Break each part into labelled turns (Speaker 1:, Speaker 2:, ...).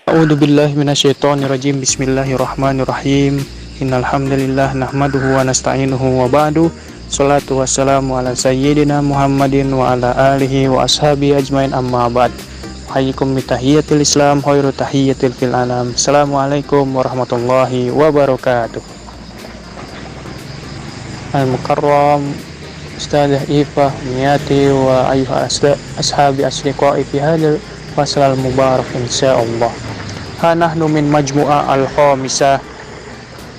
Speaker 1: A'udzu billahi minasyaitonir rajim. Bismillahirrahmanirrahim. Innal hamdalillah nahmaduhu wa nasta'inuhu wa ba'du. Shalatu wassalamu ala sayyidina Muhammadin wa ala alihi wa ashabihi ajmain amma ba'd. Hayyikum bi tahiyyatil Islam khairu tahiyyatil fil alam. Assalamualaikum warahmatullahi wabarakatuh. Al-Mukarram Ustadzah Ifah Niyati wa ayuha ashabi asliqai fi hadal fasal al-mubarak insyaallah. Nahnu min majmu'ah al-khamisah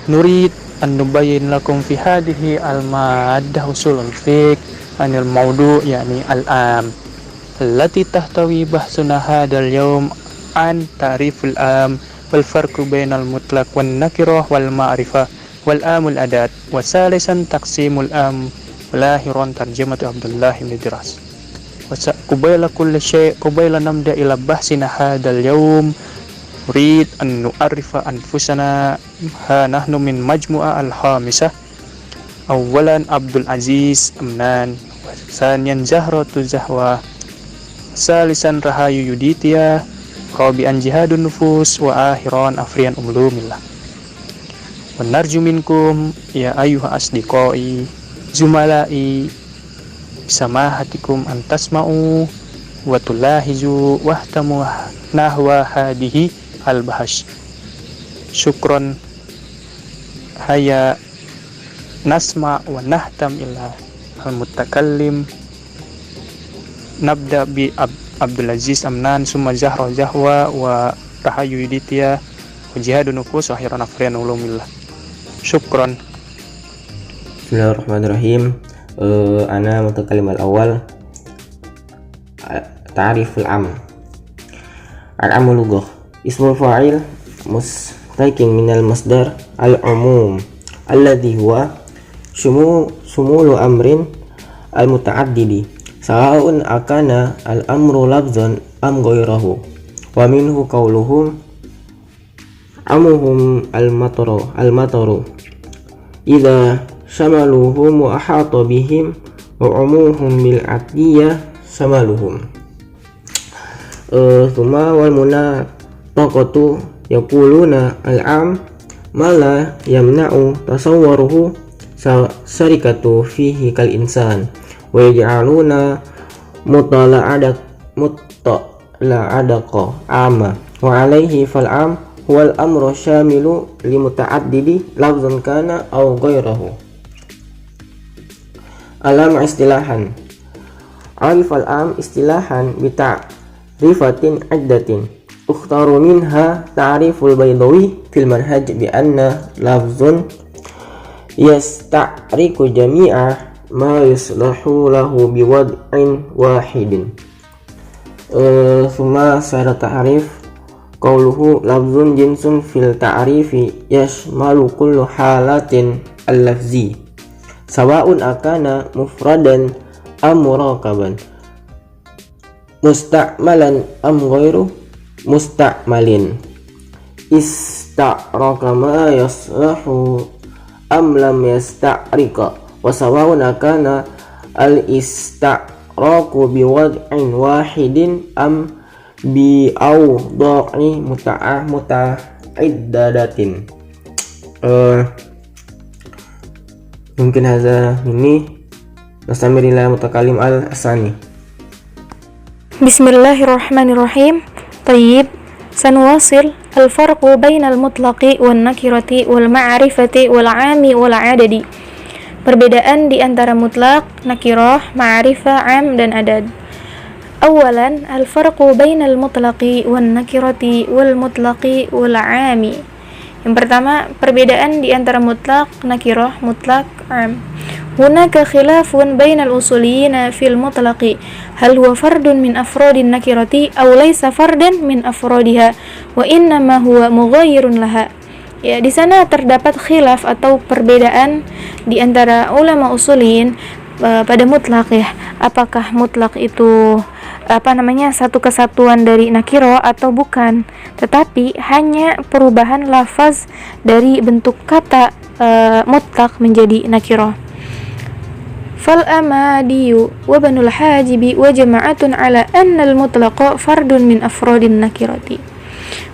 Speaker 1: nurid an nubayyin lakum fi hadhihi al-maddah usulul fiqh anil mawdu' yani al-am allati tahtawi bahsuna hadal yawm an ta'riful am wal farqu bainal mutlaq wan nakirah wal ma'rifah wal amul adat wa salisan taqsimul am lahiran tarjamatu Abdullah bin Diras. Qubayla kulli syai' qubayla namda ila bahsina hadal yawm urid an nu'arifa anfusana. Nahnu min majmu'ah al-khamisah. Awalan Abdul Aziz Amnan, thaniyan Zahratu Zahwa, salisan Rahayu Yuditya, rabi'an Jihadun Nufus, wa akhiran Afrian Ulumillah. Wa narju minkum ya ayyuha asdiqai zumalai samahatikum antasma'u wa tulahizu wahtamu nahwa hadihi al-bahash. Syukron haya nasma wa nahtam ila al-mutakallim. Nabda bi Abdul Aziz Amnan summa Zahra Zahwa wa Rahayu Yuditya wa Jihadun Nufus wa akhiran Afrian Ulumillah. Syukron.
Speaker 2: Bismillahirrahmanirrahim. Ana mutakallim al-awwal ta'riful am. Al-amu lughah ismul fa'il mustaqim minal masdar al-umum alladhi huwa shumulu amrin al-muta'addidi sawa'un akana al-amru lafzan am ghayrahu wa minhu qawluhum amuhum al-mataru idza shamaluhum wa ahata bihim wa umuhum bil atiyah shamaluhum. Thumma wal munataqatu yaquluna al-am ma la yamna'u tasawwaruhu syarikatu fihi kal insan wa yaj'aluna mutala'adaqa amma wa alaihi fal am huwal amru syamilu li muta'addidi lafzan kana aw ghayrahu. Alam istilahan arif al-am istilahan bi ta'rifatin iddatin ukhtaru minha ta'riful baydawi fil manhaj bi anna lafzun yasta'riku jami'a ma yuslahu lahu bi wad'in wahidin. Summa sara ta'rif qawluhu lafzun jinsun fil ta'rifi yashmalu kullu halatin al-lafzi sawa'un akana mufradan am murakaban musta'malan am ghairu musta'malin ista'raka ma yaslahu am lam yasta'rika wa sawa'un akana al-ista'raku bi wad'in wahidin am bi awda'i muta'addadatin. Mungkin hadza ini nastamirila mutakallim al-asani.
Speaker 3: Bismillahirrahmanirrahim. Tayyib, sanuwasil al-farqu bainal mutlaqi wan nakirati wal ma'rifati wal 'ami wal 'adadi. Perbedaan di antara mutlak, nakirah, ma'rifah, 'am dan adad. Awalan al-farqu bainal mutlaqi wan nakirati wal mutlaqi wal 'ami. Yang pertama, perbedaan di antara mutlak, nakirah, mutlak, 'am. Hunaka khilafun bainal usuliyyin fil mutlaqi hal huwa fardun min afradin nakirati aw laysa fardan min afradiha wa innama huwa mughayyirun laha. Ya, di sana terdapat khilaf atau perbedaan di antara ulama usuliyyin pada mutlak ya. Apakah mutlak itu satu kesatuan dari nakiro atau bukan, tetapi hanya perubahan lafaz dari bentuk kata mutlak menjadi nakiro. Fal amadiyu wa banul hajibi wa jama'atun ala anna al mutlaqa fardun min afradin nakirati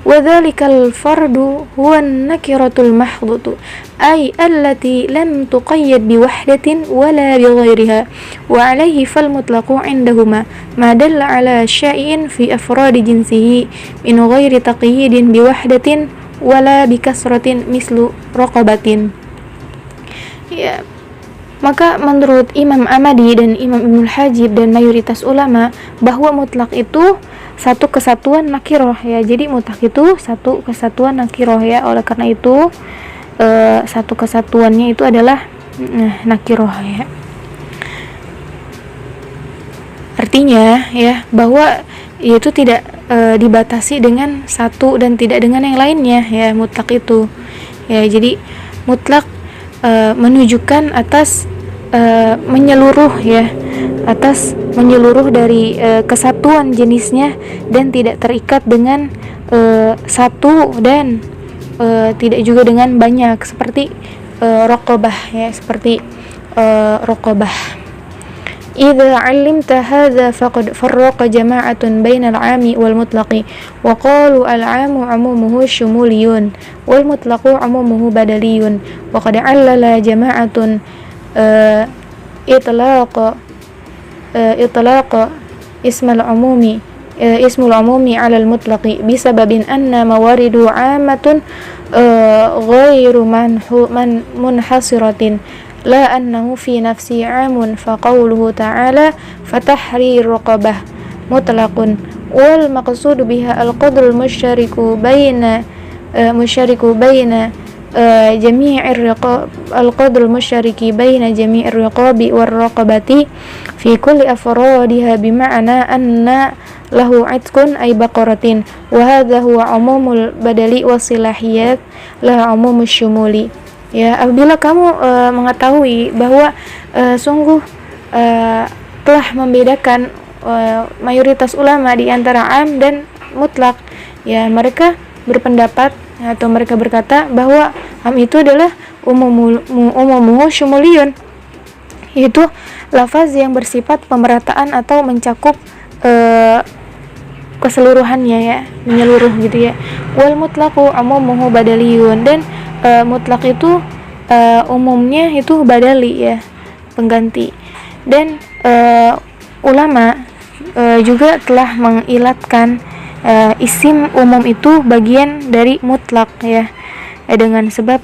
Speaker 3: وذلك الفرد هو النكرة المحضة أي التي لم تقيد بوحدة ولا بغيرها وعليه فالمطلق عندهما ما دل على شيء في أفراد جنسه من غير تقييد بوحدة ولا بكسرة مثل رقبة. Ya, maka menurut Imam Amadi dan Imam Ibnul Hajib dan mayoritas ulama bahwa mutlak itu satu kesatuan nakiroh ya. Jadi mutlak itu satu kesatuan nakiroh ya. Oleh karena itu satu kesatuannya itu adalah nakiroh ya. Artinya ya bahwa itu tidak dibatasi dengan satu dan tidak dengan yang lainnya ya, mutlak itu ya. Jadi mutlak menunjukkan atas menyeluruh ya, atas menyeluruh dari kesatuan jenisnya dan tidak terikat dengan satu dan tidak juga dengan banyak seperti raqabah ya, seperti raqabah. إذا علمت هذا فقد فرق جماعة بين العام والمطلق وقالوا العام عمومه شمولي والمطلق عمومه بدلي وقد علل جماعة إطلاق اسم العموم على المطلق بسبب أن موارد عامة غير منحصرة لا أنه في نفسه عام فقوله تعالى فتحرير رقبة مطلق والمقصود بها القدر المشترك بين جميع الرقاب القدر المشترك بين جميع الرقاب والرقبة في كل أفرادها بمعنى أن له عتق أي بقرة وهذا هو عموم البدل والصلاحيات لا عموم الشمول. Ya, apabila kamu mengetahui bahwa sungguh telah membedakan mayoritas ulama di antara am dan mutlak, ya mereka berpendapat atau mereka berkata bahwa am itu adalah umumuhu syumuliyun, yaitu lafaz yang bersifat pemerataan atau mencakup keseluruhannya ya, menyeluruh gitu ya. Wal mutlaqu umumuhu badaliyun, dan mutlak itu umumnya itu badali ya, pengganti. Dan ulama juga telah mengilatkan isim umum itu bagian dari mutlak ya, dengan sebab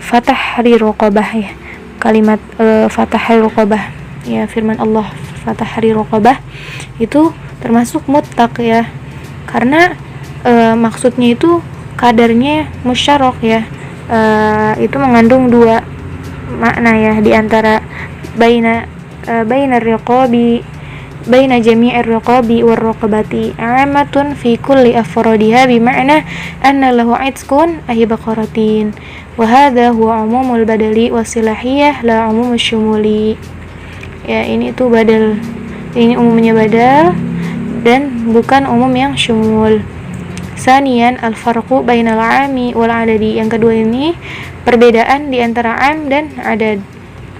Speaker 3: fatahri raqabah ya, kalimat fatahri raqabah ya, firman Allah fatahri raqabah itu termasuk mutlak ya, karena maksudnya itu kadarnya musyarok ya, itu mengandung dua makna ya, di antara baina riqabi baina jami'ir riqabi war raqabati amatun fi kulli afradiha bima'na anna lahu 'itqun ay baqaratin wa hadha huwa umumul badali wasilahiyah la umumul syumuli. Ya, ini itu badal, ini umumnya badal dan bukan umum yang syumul. Sanian al-farqu bainal 'ami wal 'adadi. Yang kedua ini perbedaan di antara 'am dan adad.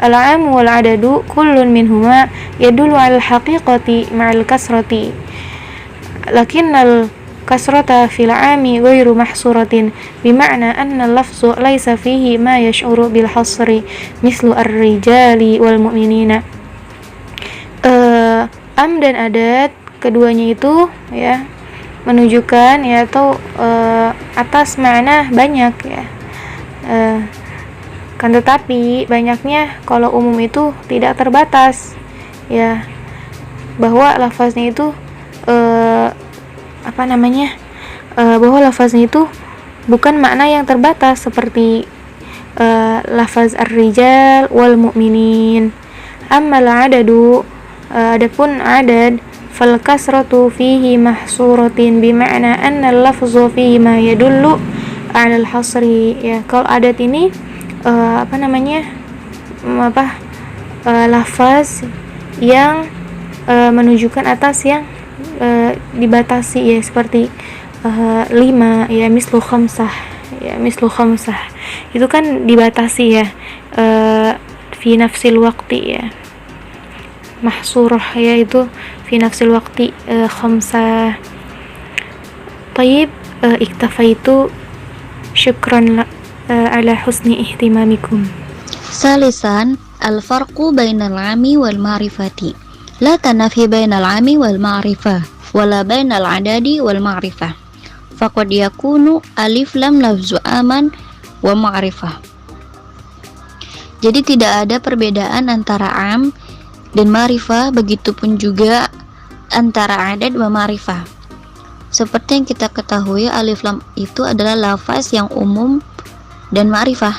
Speaker 3: Al-'am wal 'adadu kullun minhuma yadullu 'alal haqiqati ma'al kasrati. Lakinnal kasrata fil 'ami ghairu mahsuratin bima'na anna al-lafzu laysa fihi ma yash'uru bil hasri mislu ar-rijali wal mu'minina. Am dan adad keduanya itu ya menunjukkan ya atau atas makna banyak ya, kan tetapi banyaknya kalau umum itu tidak terbatas ya, bahwa lafaznya itu bahwa lafaznya itu bukan makna yang terbatas seperti lafaz ar-rijal wal mu'minin. Ammal adadu, adapun adad fal kasratu fihi mahsuratin bima'na anna al-lafzu fihi ma yadullu 'ala al-hasri. Ya, kalau adat ini lafaz yang menunjukkan atas yang dibatasi ya, seperti 5 ya, mislu khamsah ya, mislu khamsah itu kan dibatasi ya, fi nafsil waqti ya, mahsurah ya, itu fi nafsil waqti khamsah. Taib, iktafaitu. Syukran ala husni ihtimamikum.
Speaker 4: Salisan, al-farqu bainal 'ami wal ma'rifati. La tanafi bainal 'ami wal ma'rifah, wala bainal 'adadi wal ma'rifah. Faqad yakunu alif lam lafzu aman wa ma'rifah. Jadi tidak ada perbedaan antara am dan ma'rifah, begitupun juga antara adad wa ma'rifah. Seperti yang kita ketahui, alif lam itu adalah lafaz yang umum dan ma'rifah.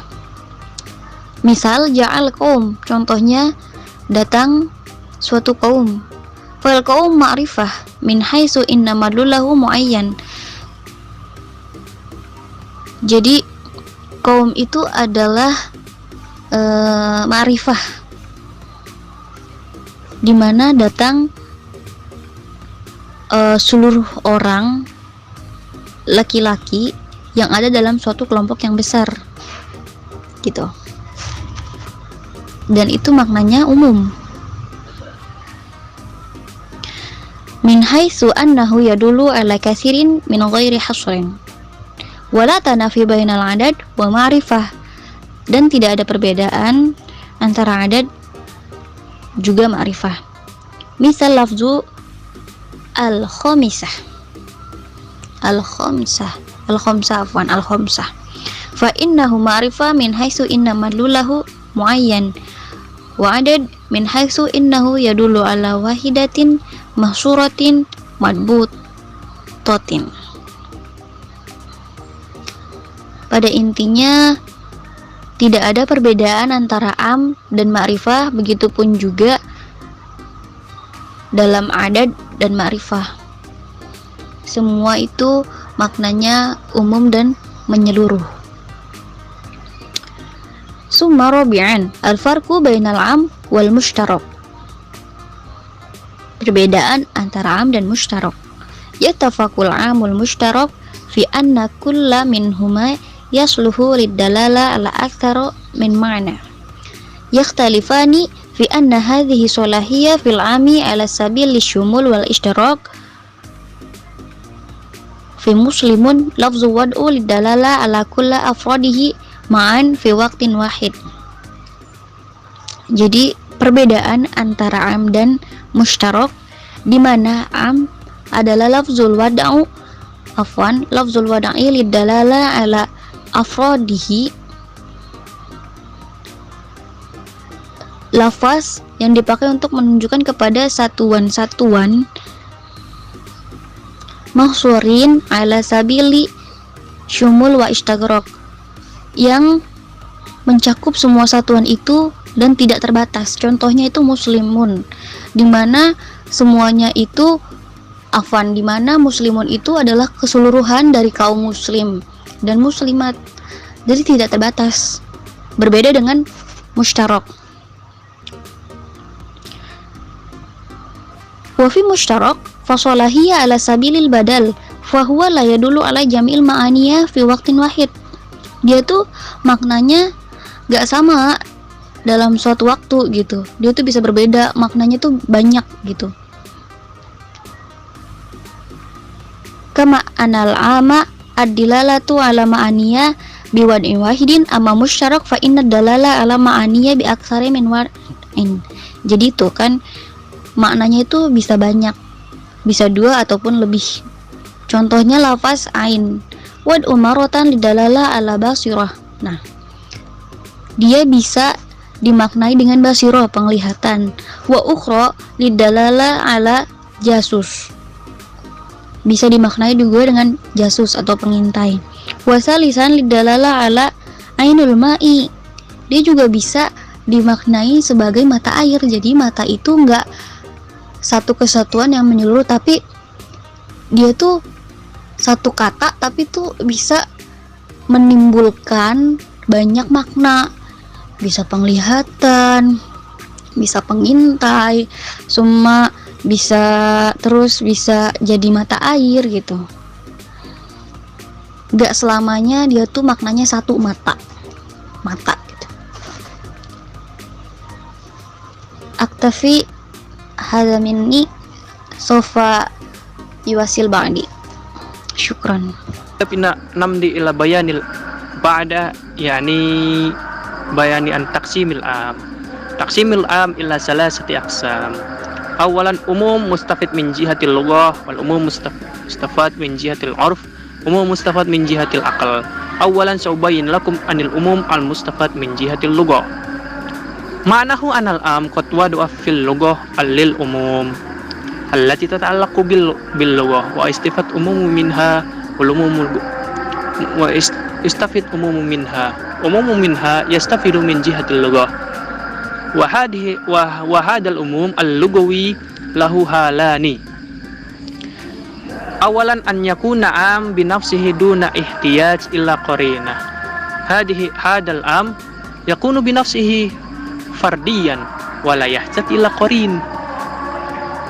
Speaker 4: Misal ja'al qaum, contohnya datang suatu kaum. Fal qaum ma'rifah min haitsu inna madlulahu muayyan. Jadi kaum itu adalah ma'rifah, di mana datang seluruh orang laki-laki yang ada dalam suatu kelompok yang besar gitu, dan itu maknanya umum. Min haitsu annahu yadullu ala katsirin min ghairi hasrin, wala tanafi bainal adad wa ma'rifah, dan tidak ada perbedaan antara adad juga ma'rifah. Misal lafzu al-khamisah fa innahu ma'rifah min haitsu inna madlulahu muayyan, wa adad min haitsu innahu yadullu ala wahidatin mahsuratin madbutotin. Pada intinya tidak ada perbedaan antara am dan ma'rifah, begitupun juga dalam adad dan ma'rifah. Semua itu maknanya umum dan menyeluruh. Summa rabi'an, al-farqu bainal am wal mushtarak. Perbedaan antara am dan mushtarak. Yattafaqul amul mushtarak fi anna kulla minhuma yasluhu lidalala ala aktsara min ma'na. Yakhtalifani fi anna hadhihi salahiyya fil 'ami ala sabil lisyumul wal ishtirak fi muslimun lafzu wad'u lidalala ala kulla afradihi ma'an fi waqtin wahid. Jadi perbedaan antara am dan mushtarak, di mana am adalah lafzul wad'u lidalala ala afrodihi, lafaz yang dipakai untuk menunjukkan kepada satuan-satuan, mahsurin ala sabili syumul wa istaghraq, yang mencakup semua satuan itu dan tidak terbatas. Contohnya itu muslimun, di mana semuanya itu di mana muslimun itu adalah keseluruhan dari kaum muslim dan muslimat, jadi tidak terbatas. Berbeda dengan mushtarak. Wa fi mushtarak fasolahiyya ala sabilil badal fa huwa la yadullu ala jam'il ma'aniya fi waqtin wahid. Dia tuh maknanya gak sama dalam suatu waktu gitu. Dia tuh bisa berbeda, maknanya tuh banyak gitu. Kama anal ama ad-dilalatu ala ma'aniya biwad'in wahidin amma mushtarak fa inna dalala ala ma'aniya bi aktsari min wad'in. Jadi itu kan maknanya itu bisa banyak, bisa dua ataupun lebih. Contohnya lafaz ain, wad umaratan lidalala ala basirah. Nah, dia bisa dimaknai dengan basirah, penglihatan. Wa ukhra lidalala ala jasus, bisa dimaknai juga dengan jasus atau pengintai. Wasalisan lidalala ala ainul ma'i, dia juga bisa dimaknai sebagai mata air. Jadi mata itu enggak satu kesatuan yang menyeluruh, tapi dia tuh satu kata tapi tuh bisa menimbulkan banyak makna. Bisa penglihatan, bisa pengintai, semua bisa, terus bisa jadi mata air gitu. Gak selamanya dia tuh maknanya satu mata gitu. Aktafi hadza minni sofa yuwasil ba'di. Syukran.
Speaker 1: tapi namdi ila bayanil ba'da yani bayani an taqsimil am. Taqsimil am ila salasati aqsam. Awalan umum mustafid min jihatil lughah wal umum mustafad min jihatil 'urf, umum mustafad min jihatil aql. Awalan saubayin lakum anil umum al mustafad min jihatil lughah. Ma'nahu anal am qad wada'a fil lughah lil umum allati tata'allaqu bil lughah wa istifad umum minha wal umum wa istafid umum minha yastafidu min jihatil lughah wa hadal umum al-lughawi lahu halani. Awalan an yakuna am bi nafsihi duna ihtiyaj illa qarinah. Hadal am yakunu bi nafsihi fardiyan wa la yahtaj illa qarin.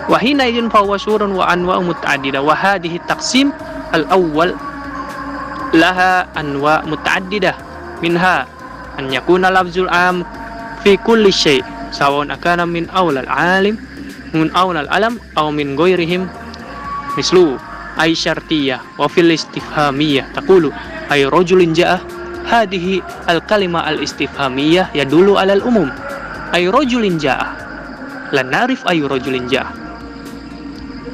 Speaker 1: Wa hina idin fa huwa surun wa anwa' muta'addida wa hadhihi taqsim al-awwal laha anwa' muta'addida minha an yakuna lafzul am fi kulli syai' sawaun akana min awlal alim min awlal alam aw min ghairihim mislu ay syartiyah wa fil istifhamiyah taqulu ay rajulin ja'a. Hadhihi al-kalimah al-istifhamiyah yadullu 'ala al-umum ay rajulin ja'a la narif ay rajulin ja'a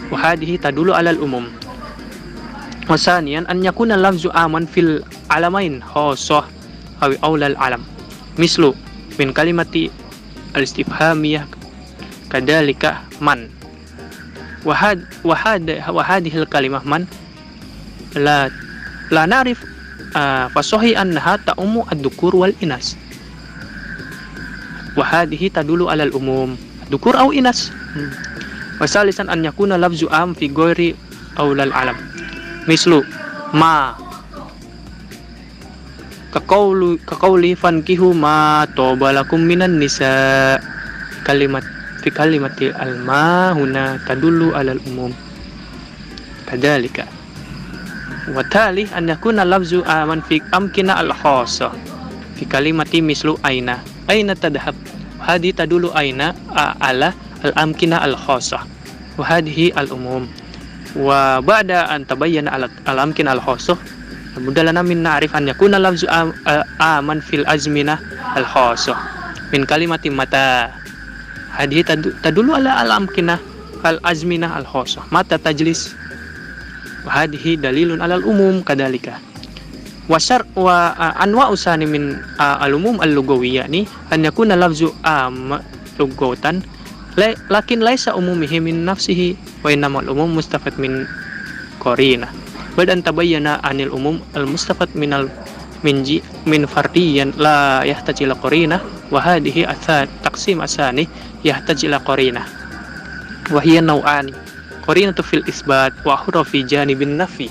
Speaker 1: wa hadhihi tadullu 'ala al-umum. Wasaniyan an yakuna lafzu aman fil alamain khassah aw awlal alam mislu min kalimati al-istifhamiyah kadalika man wa hadhihi al-kalimah man la narif fasohi annaha ta'ummu ad-dukur wal inas wa hadhihi tadulu alal umum ad-dukur aw inas. Wasalisan an yakuna lafzu am fi ghairi awlal alam mislu ma kaqauli fankihu ma tobalakum minan nisa fi kalimati al-ma huna tadullu alal umum kadalika. Wa tali an yakuna lafzu aman fi amkina al-khassa fi kalimati mislu aina tadhhab hadi tadulu aina ala al-amkina al-khassa wa hadhihi al-umum. Wa ba'da an tabayyana al-amkina al-khassa budalana min na'rif an yakuna lafzu aman fil azmina al-khassa min kalimati mata hadhihi tadulu ala al-amkina al-azmina al-khassa mata tajlis wa hadhihi dalilun alal umum kadalika. Wa anwa usani min al-umum al-lughawiyya ni an yakuna lafzu am lughatan lakin laisa umumihi min nafsihi wa innamal umum mustafad min qarinah bal an tabayyana anil umum al-mustafad min fardiyan la yahtaj ila qarinah wa hadhihi taqsim asani yahtaj ila qarinah wa hiya naw'ani qarinatu fil isbat wa akhra fi janibin nafi.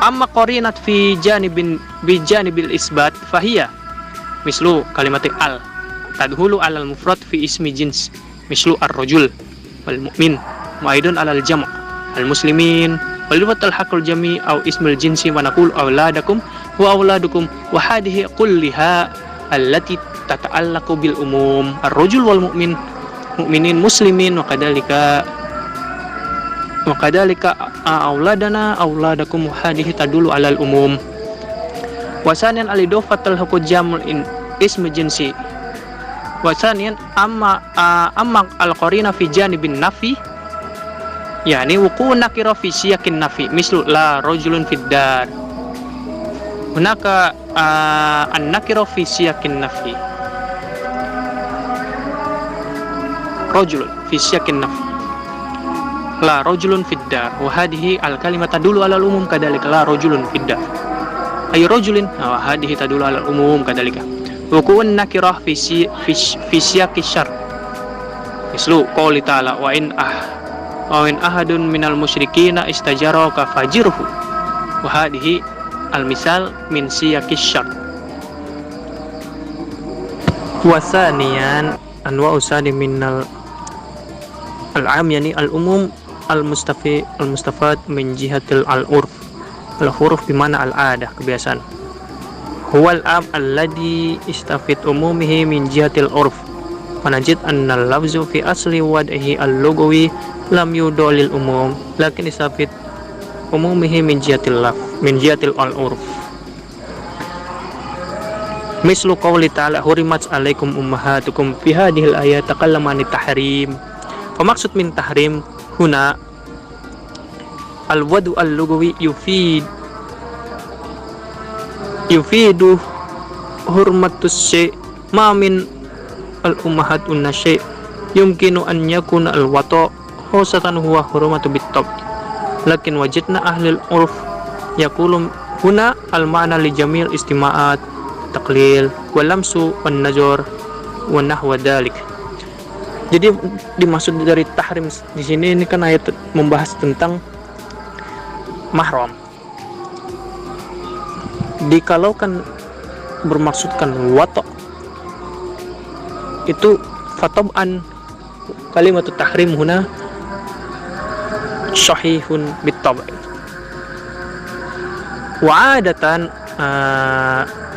Speaker 1: Amma qarinat fi janibil isbat fahiya mislu kalimatik al tadhulu alal mufrad fi ismi jins mislu ar-rajul wal mu'min mu'aidun alal jam' al muslimin wal watal haqul jami' aw ismul jinsi wa naqul auladakum wa auladukum wa hadhihi kulliha allati tata'allaqu bil umum ar-rajul wal mu'minin muslimin wa kadalika auladana auladakum hadhihi tadulu alal umum. Wasanian al-idofatul hukujamul ism jinsi. Wasanian amma al-qarina fi janibin nafi yani wuqu nakira fi siyakin nafi mislu la rajulun fid dar hunaka an-nakira fi siyakin nafi rajulun fi siyakin nafi la rajulun fid dar wa hadhihi al-kalimah tadulu ala al-umum kadalika la rajulun fid dar ay rajulin wa hadhihi tadulu ala al-umum kadalika wuqu'un nakirah fi siyaqi syar mislu qouli ta'ala wa in ahadun minal musyrikina istajaraka fajirhu wa hadhihi al-misal min siyaqi syar. Wa thaniyan anwa usadi minal al-am yani al-umum al-mustafad min jihatil al-urf al-huruf bimana al-adah kebiasaan huwal am alladhi istafid umumihi min jihatil urf fanajid anna al-lafzu fi asli wad'ihi al-lughawi lam yudolil umum lakin istafid umumihi min jihatil al-urf. Mislu qawli ta'ala hurimat alaikum ummahatukum fi hadhil ayat takallama an tahrim. Maksud min tahrim huna al-wadu al-lugawi yufidu hurmatus syai' ma min al-ummahatun syai' yumkinu an yakuna al-wata' khosatan huwa hurmatu bit-tab. Lakin wajidna ahli al-urf yaqulun huna al-ma'na li jamil istima'at taklil walamsu wan nazar wa nahwa dalik. Jadi dimaksud dari tahrim di sini ini kan ayat membahas tentang mahram. Dikalaukan bermaksudkan wato itu fatab'an kalimat tahrim huna sahihun bitab. Wa adatan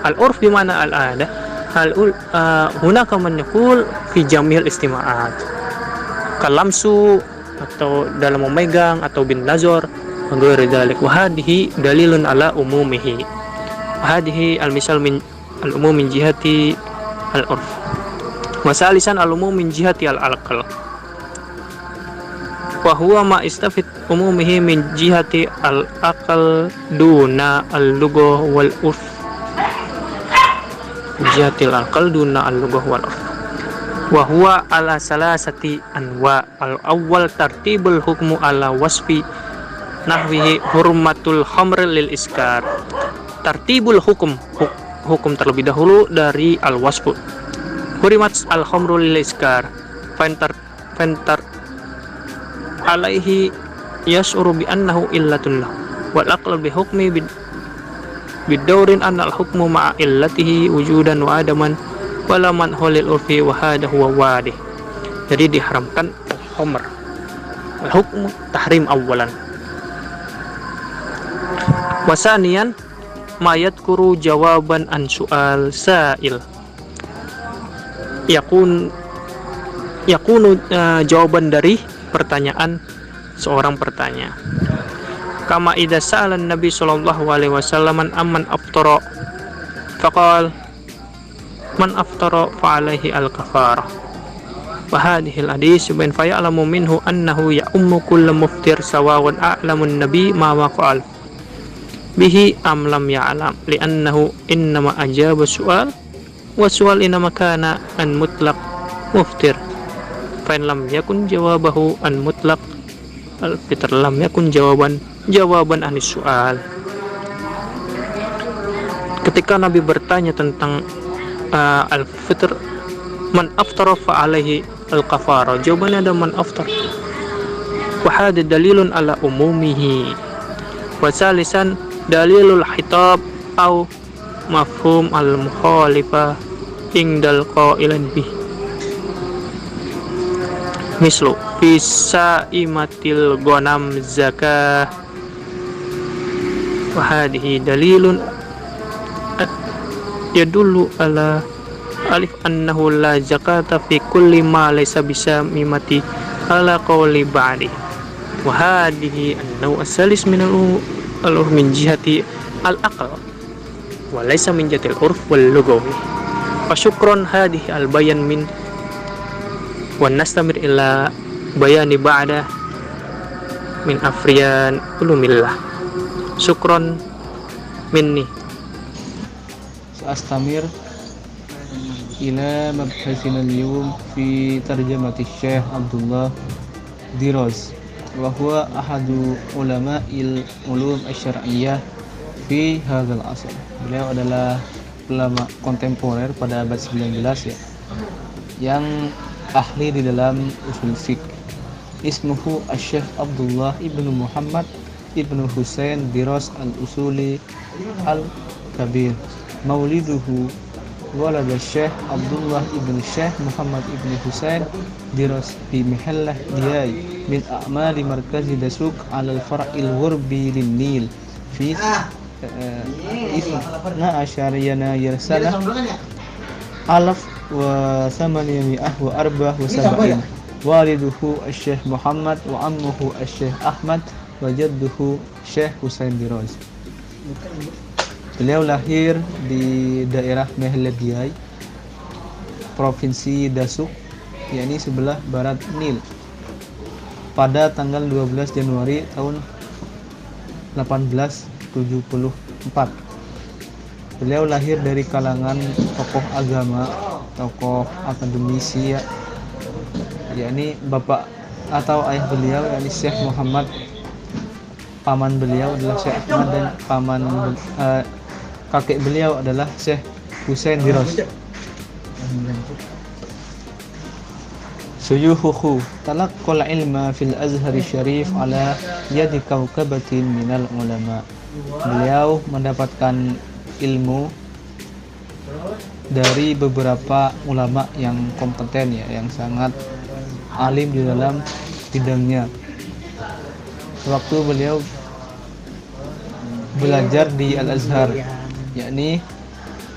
Speaker 1: al-urf bimana al-ada hunaka man yaqul fi jamil istima'at kalamsu atau dalam memegang atau bin nazar wa ghairi dzalik wa hadhihi dalilun ala umumihi hadhihi al-misal min al-umum min jihati al-urf wa salisan al-umum min jihati al-aql wa huwa ma istafid umumihi min jihati al-aql duna al-lugha wal urf jihatil aql duna al-lughah wal urf wa huwa ala salasati anwa. Al-awwal tartibul hukmu ala wasfi nahwihi hurmatul khamr lil iskar. Tartibul hukum terlebih dahulu dari al-wasfu hurimat al-khamru lil iskar fantar alaihi yas'uru bi annahu illatun lahu wal aql bi hukmi bidaurin anna al-hukmu ma'a illatihi wujudan wa adaman wala man hulil urfi wa hada huwa wadih. Jadi diharamkan al-khamr al-hukmu tahrim awalan wasanian ma yadhkuru jawaban an su'al sa'il yakunu jawaban dari pertanyaan seorang pertanya. Kama idza sa'ala Nabi sallallahu alaihi wasallam amman aftara faqal man aftara fa alaihi al-kafarah wa hadhihi al-hadis bin fa ya'lamu minhu annahu ya'ummu kullu muftir sawawan a'lamu an-nabi ma waqa'al bihi am lam ya'lam li'annahu innama ajaba su'al wa su'al inma kana an mutlaq muftir fa in lam yakun jawabahu an mutlaq al-fitr lam yakun jawaban anis soal. Ketika Nabi bertanya tentang al-fitr man aftara fa alaihi al-kafara, jawabannya ada man aftar wa hada dalilun ala umumihi wa salisan dalilul hitab au mafhum al-mukhalifa indal qailan bih mislu bisa imatil ghanam zakah wa hadhihi dalilun yadullu ala alif annahu la zakata fi kulli ma laysa bisa mimati ala qawli ba'di wa hadhihi annahu asalis min al-urf min jihati al-aql wa laysa min jihati al-urf wal lughawi wa syukran hadhihi al-bayan min wa nastamir ila bayani ba'da min afriyan ulumillah. Syukron minni.
Speaker 5: Astamir ila mabhasina al-yawm fi tarjamati Syekh Abdullah Diroz wa huwa ahadu ulama'il ulum asy-syar'iyyah fi hadzal asr. Beliau adalah ulama kontemporer pada abad 19 ya, yang ahli di dalam usul fiqh. Ismuhu Asy-Syaikh Abdullah ibnu Muhammad ibnu Husain Diroz al-Usuli al-Kabir. Mauliduhu walad Syekh Abdullah ibnu Syekh Muhammad ibnu Husain Diroz bi Mihallah Diyai min a'mali markazi Dasuk alal far'il ghurbi lin-Nil fi isna asyariyana yarsana alaf wa samaniyah wa arbah wa sab'in. Waliduhu Asy-Syaikh Muhammad wa ammuhu Asy-Syaikh Ahmad wa jadduhu Syekh Husain Diroz. Beliau lahir di daerah Mehlediai, Provinsi Dasuk, yakni sebelah barat Nil, pada tanggal 12 Januari tahun 1874. Beliau lahir dari kalangan tokoh agama, tokoh akademisi, yakni bapak atau ayah beliau yakni Syekh Muhammad, paman beliau adalah Syekh Ahmad, dan kakek beliau adalah Syekh Husain Diroz. Suyuhuhu talaqqal ilma fil Azhar Syarif ala yadi kaukabatin minal ulama. Beliau mendapatkan ilmu dari beberapa ulama yang kompeten, yang sangat alim di dalam bidangnya. Waktu beliau belajar di Al-Azhar, yakni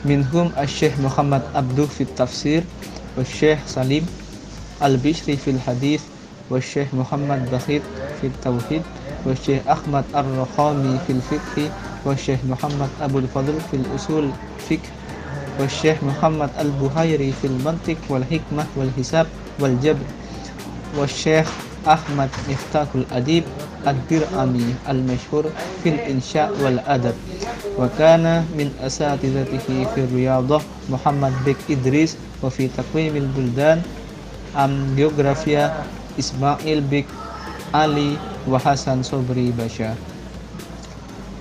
Speaker 5: minhum Syekh Muhammad Abduh fit Tafsir, wa Syekh Salim Al-Bishri fil Hadith, wa Syekh Muhammad Bakhit fil Tauhid, wa Syekh Ahmad Ar-Rakhami fil Fiqh, wa Syekh Muhammad Abdul Fadl fil Usul Fiqh, wa Syekh Muhammad Al-Buhairi fil Mantiq wal Hikmah wal Hisab wal Jabr, wa Syekh Ahmad Miftahul Adib Ad-Dir'ami al-Mashhur fil Insya' wal Adab, wa kana min asatizatihi fi Riyadah Muhammad Bek Idris, wa fi Taqwimil Buldan Geografia Ismail Bek Ali wa Hasan Sobri Basya.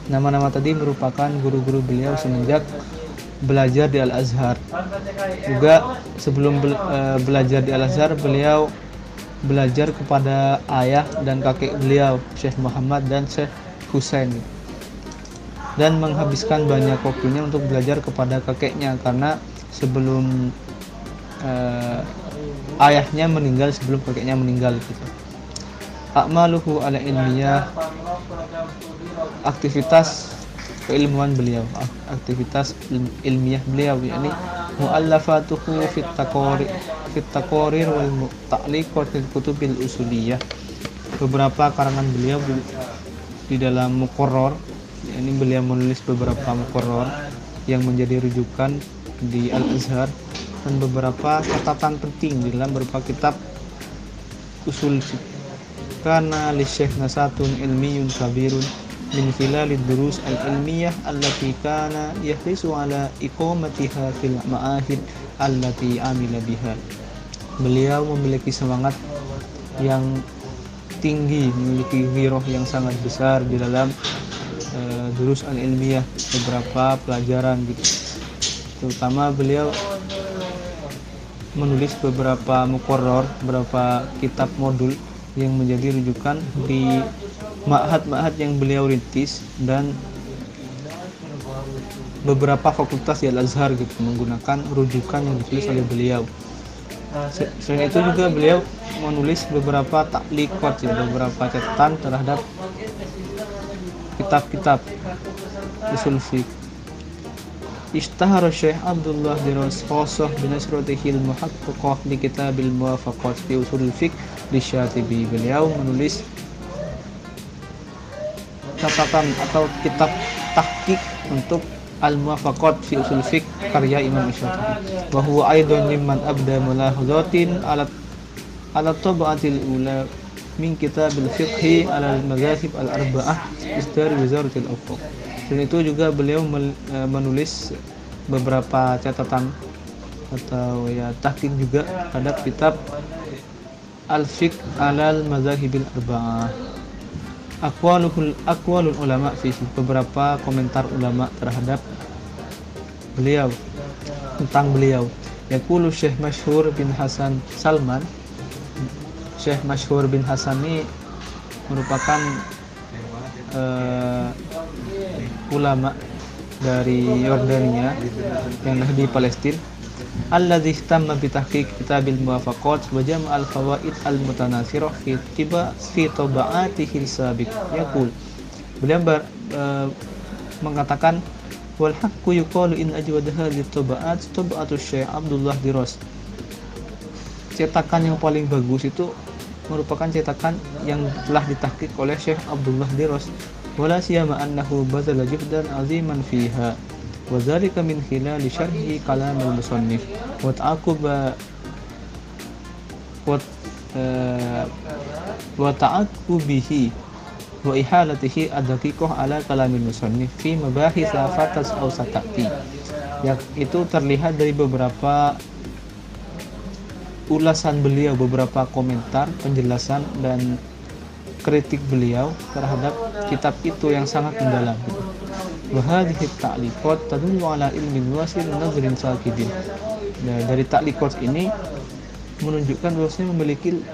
Speaker 5: Nama-nama tadi merupakan guru-guru beliau semenjak belajar di Al-Azhar. Juga sebelum belajar di Al-Azhar, beliau belajar kepada ayah dan kakek beliau, Syekh Muhammad dan Syekh Husain, dan menghabiskan banyak waktunya untuk belajar kepada kakeknya karena sebelum ayahnya meninggal, sebelum kakeknya meninggal gitu. A'maluhu ala ilmiyah, aktivitas keilmuan beliau, aktivitas ilmiah beliau, yakni muallafatuhu fit taqarir wal ta'liqat fil kutubil usuliyah. Beberapa karangan beliau di dalam muqarrar, yakni beliau menulis beberapa muqarrar yang menjadi rujukan di Al-Azhar, dan beberapa catatan penting di dalam beberapa kitab usul fiqh. Kana li Syekh nasatun ilmiyun kabirun min khilalid durus al-ilmiyah allati kana yahrisu ala iqamatiha fil ma'ahid allati amila biha. Beliau memiliki semangat yang tinggi, memiliki ghiroh yang sangat besar di dalam durus al-ilmiyah, beberapa pelajaran gitu. Terutama beliau menulis beberapa muqarrar, beberapa kitab modul yang menjadi rujukan di ma'had-ma'had yang beliau rintis, dan beberapa fakultas di Al-Azhar gitu, menggunakan rujukan yang ditulis oleh beliau. Selain itu juga beliau menulis beberapa ta'liqat, beberapa catatan terhadap kitab-kitab usul fiqh. Ishtahara Syekh Abdullah Diroz khasah binasratihil muhaqqiqah li kitabil muwafaqat fi usul fiqh di Syatibi. Beliau menulis catatan atau kitab tahqiq untuk al-muwafaqat fi usul fiqh karya Imam Syatibi. Wa huwa aidan mimman abda mulahazatin ala tab'atil ula min kitabil fiqhi ala al-mazahib al-arba'ah isdar wizaratil awqaf. Dan itu juga beliau menulis beberapa catatan atau tahqiq juga terhadap kitab al-fiqh alal mazahibil arba'ah. Aqwalul ulama fi, beberapa komentar ulama terhadap beliau, tentang beliau. Yaqulu Syekh Mashhur bin Hasan Salman. Syekh Mashhur bin Hasan ini merupakan ulama dari Yordania yang di Palestina. Alladzi ihtamma bi tahqiq kitabil muwafaqat wa jama' al-fawaid al-mutanasirah fi taba'atihi sabiq. Yaqul, beliau mengatakan wal haqqu yuqalu in ajwad hadhihi taba'at taba'atu Syekh Abdullah Diroz. Cetakan yang paling bagus itu merupakan cetakan yang telah ditahqiq oleh Syekh Abdullah Diros, wala siyama annahu bazala juhdan aziman fiha wa dzalika min khilali syarhi kalam al-musannif wa ta'aquba wa ta'aqubihi wa ihalatihi ad-daqiqah ala kalamil musannif fi mabahits fatas aw satati, yaitu terlihat dari beberapa ulasan beliau, beberapa komentar, penjelasan dan kritik beliau terhadap kitab itu yang sangat mendalam. Wa hadhihi ta'liqat tadullu ala ilmin wasil nazrin sakidin. Nah, dari ta'liqat ini menunjukkan bahwasanya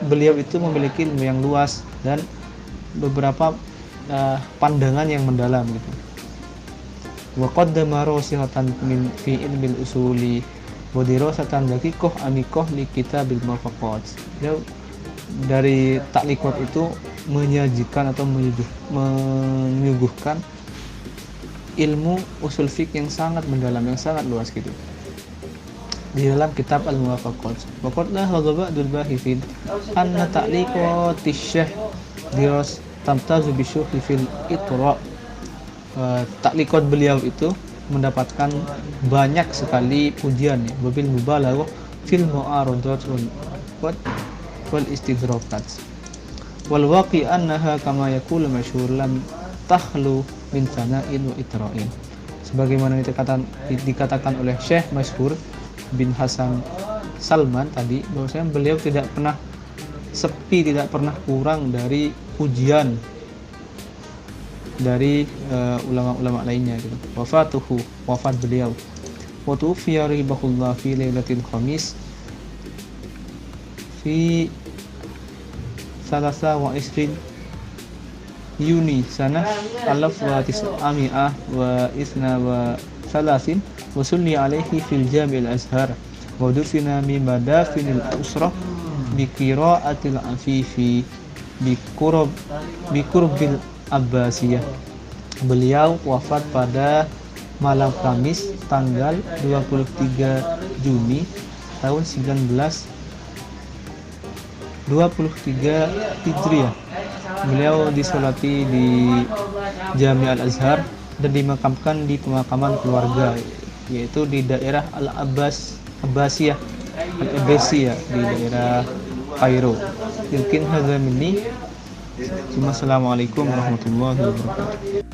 Speaker 5: beliau itu memiliki ilmu yang luas dan beberapa pandangan yang mendalam gitu. Wa qaddama rasihatan min fi ilmil usuli wa dirasatan daqiqah amikah li kitabil muwafaqat. Dari ta'liqat itu menyajikan atau menyuguhkan ilmu usul fiqh yang sangat mendalam, yang sangat luas gitu di dalam kitab al-muwafaqat. Wa qad lahadha ba'dul bahithin anna ta'liqat Syekh Diros tamtazu bi syuhri fil itra. Ta'liqat beliau itu mendapatkan banyak sekali pujian ya, wabil mubalaghah fil mu'aradat wal istidrakat. Wal waqi annaha kama yaqulu masyhur lam takhlu min sana'in wa itra'in. Sebagaimana dikatakan oleh Syekh Masyhur bin Hasan Salman tadi, bahwasanya beliau tidak pernah sepi, tidak pernah kurang dari pujian dari ulama-ulama lainnya gitu. Wafat beliau. Wa tufiya rahimahullah fi lailatul khamis fi 23 Yuni sanah 1932 wa sulli alaihi fil Jami'il Azhar wa dufina min madafinil usrah bi qira'atil afifi bi qurbil Abbasiyah. Beliau wafat pada malam Kamis tanggal 23 Juni tahun 1923 Hijriah. Beliau disolati di Jami' Al-Azhar dan dimakamkan di pemakaman keluarga, yaitu di daerah Al-Abbasiyah di daerah Kairo. Mungkin hadza minni. Assalamualaikum warahmatullahi wabarakatuh.